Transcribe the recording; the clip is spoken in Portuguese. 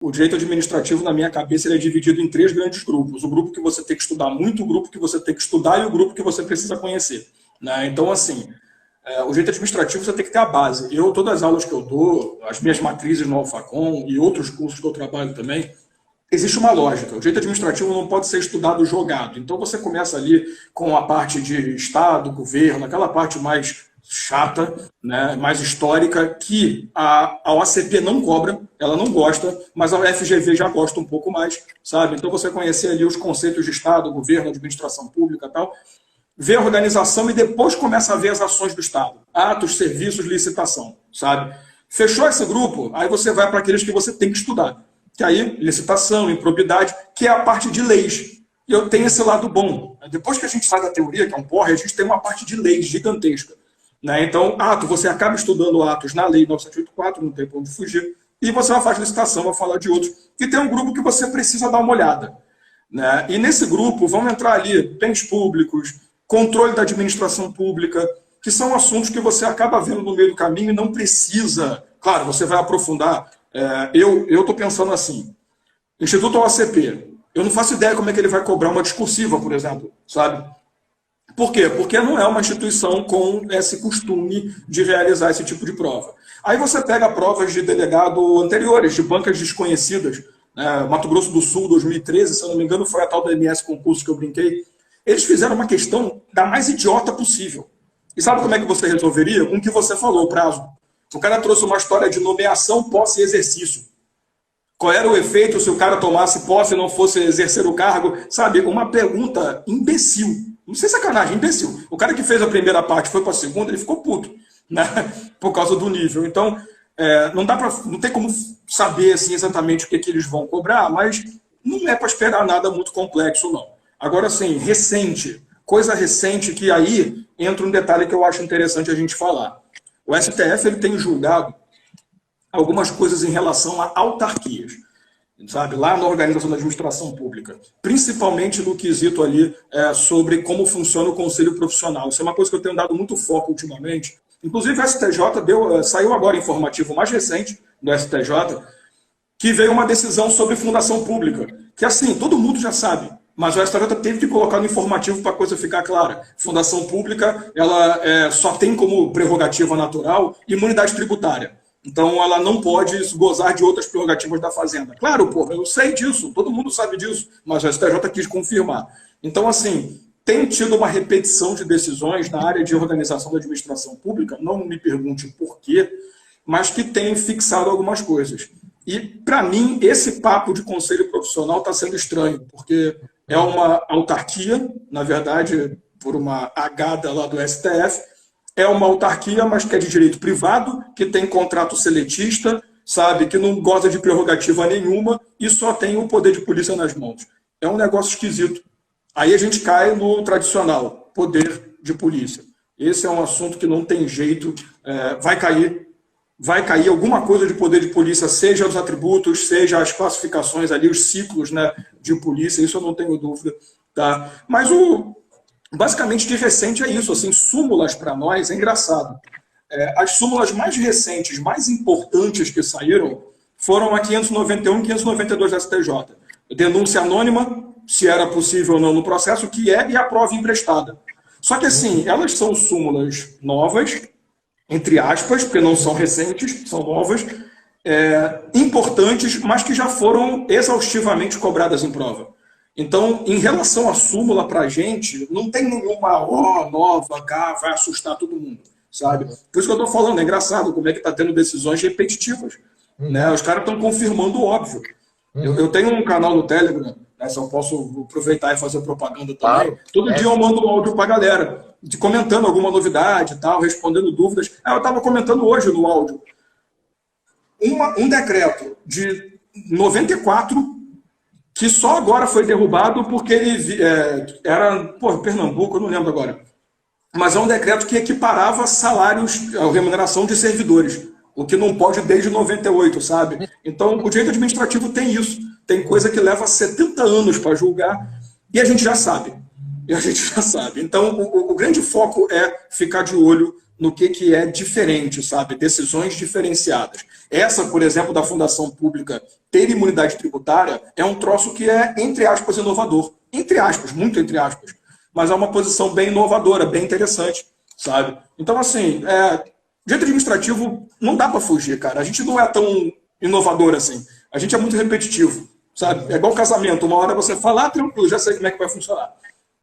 O direito administrativo, na minha cabeça, ele é dividido em três grandes grupos. O grupo que você tem que estudar muito, o grupo que você tem que estudar e o grupo que você precisa conhecer. Né? Então, assim, o direito administrativo você tem que ter a base. Todas as aulas que eu dou, as minhas matrizes no Alfacom e outros cursos que eu trabalho também, existe uma lógica. O direito administrativo não pode ser estudado jogado. Então, você começa ali com a parte de Estado, governo, aquela parte mais chata, né, mais histórica, que a OACP não cobra, ela não gosta, mas a UFGV já gosta um pouco mais, sabe? Então você conhecer ali os conceitos de Estado, governo, administração pública e tal, ver a organização e depois começa a ver as ações do Estado, atos, serviços, licitação, sabe? Fechou esse grupo, aí você vai para aqueles que você tem que estudar, que aí, licitação, improbidade, que é a parte de leis. E eu tenho esse lado bom. Depois que a gente sai da teoria, que é um porre, a gente tem uma parte de leis gigantesca. Né? Então, você acaba estudando atos na Lei 9784, não tem para onde fugir, e você vai fazer licitação, vai falar de outros. E tem um grupo que você precisa dar uma olhada. Né? E nesse grupo vão entrar ali bens públicos, controle da administração pública, que são assuntos que você acaba vendo no meio do caminho e não precisa. Claro, você vai aprofundar. Eu estou pensando assim, Instituto OACP, eu não faço ideia como é que ele vai cobrar uma discursiva, por exemplo, sabe? Por quê? Porque não é uma instituição com esse costume de realizar esse tipo de prova. Aí você pega provas de delegado anteriores, de bancas desconhecidas. Mato Grosso do Sul, 2013, se eu não me engano, foi a tal do MS Concurso que eu brinquei. Eles fizeram uma questão da mais idiota possível. E sabe como é que você resolveria? Com o que você falou, o prazo. O cara trouxe uma história de nomeação, posse e exercício. Qual era o efeito se o cara tomasse posse e não fosse exercer o cargo? Sabe, uma pergunta imbecil. Não sei sacanagem, imbecil. O cara que fez a primeira parte foi para a segunda, ele ficou puto, né? Por causa do nível. Então, não tem como saber assim, exatamente o que eles vão cobrar, mas não é para esperar nada muito complexo, não. Agora, sim, coisa recente, que aí entra um detalhe que eu acho interessante a gente falar. O STF ele tem julgado algumas coisas em relação a autarquias. Sabe, lá na organização da administração pública, principalmente no quesito ali sobre como funciona o conselho profissional. Isso é uma coisa que eu tenho dado muito foco ultimamente. Inclusive o STJ saiu agora informativo mais recente do STJ, que veio uma decisão sobre fundação pública, que assim, todo mundo já sabe, mas o STJ teve que colocar no informativo para a coisa ficar clara. Fundação pública, ela só tem como prerrogativa natural imunidade tributária. Então, ela não pode gozar de outras prerrogativas da Fazenda. Claro, porra, eu sei disso, todo mundo sabe disso, mas o STJ quis confirmar. Então, assim, tem tido uma repetição de decisões na área de organização da administração pública, não me pergunte por quê, mas que tem fixado algumas coisas. E, para mim, esse papo de conselho profissional está sendo estranho, porque é uma autarquia, na verdade, por uma agada lá do STF, é uma autarquia, mas que é de direito privado, que tem contrato seletista, sabe, que não goza de prerrogativa nenhuma e só tem o poder de polícia nas mãos. É um negócio esquisito. Aí a gente cai no tradicional, poder de polícia. Esse é um assunto que não tem jeito, vai cair alguma coisa de poder de polícia, seja os atributos, seja as classificações ali, os ciclos, né, de polícia, isso eu não tenho dúvida. Tá? Mas basicamente, de recente é isso, assim, súmulas para nós, é engraçado. As súmulas mais recentes, mais importantes que saíram, foram a 591 e 592 da STJ. Denúncia anônima, se era possível ou não no processo, que é, e a prova emprestada. Só que, assim, elas são súmulas novas, entre aspas, porque não são recentes, são novas, importantes, mas que já foram exaustivamente cobradas em prova. Então, em relação à súmula para a gente, não tem nenhuma nova, vai assustar todo mundo, sabe? Por isso que eu estou falando, é engraçado como é que está tendo decisões repetitivas. Né? Os caras estão confirmando o óbvio. Eu tenho um canal no Telegram, né, se eu posso aproveitar e fazer propaganda também. Todo dia eu mando um áudio para a galera, comentando alguma novidade, tal, respondendo dúvidas. Eu estava comentando hoje no áudio. Um decreto de 94 que só agora foi derrubado porque ele era, Pernambuco, eu não lembro agora. Mas é um decreto que equiparava salários, a remuneração de servidores, o que não pode desde 98, sabe? Então, o direito administrativo tem isso. Tem coisa que leva 70 anos para julgar e a gente já sabe. Então, o grande foco é ficar de olho no que é diferente, sabe? Decisões diferenciadas. Essa, por exemplo, da fundação pública ter imunidade tributária é um troço que é, entre aspas, inovador. Entre aspas, muito entre aspas. Mas é uma posição bem inovadora, bem interessante, sabe? Então, assim, direito administrativo não dá para fugir, cara. A gente não é tão inovador assim. A gente é muito repetitivo, sabe? É igual casamento. Uma hora você fala, tranquilo, já sei como é que vai funcionar.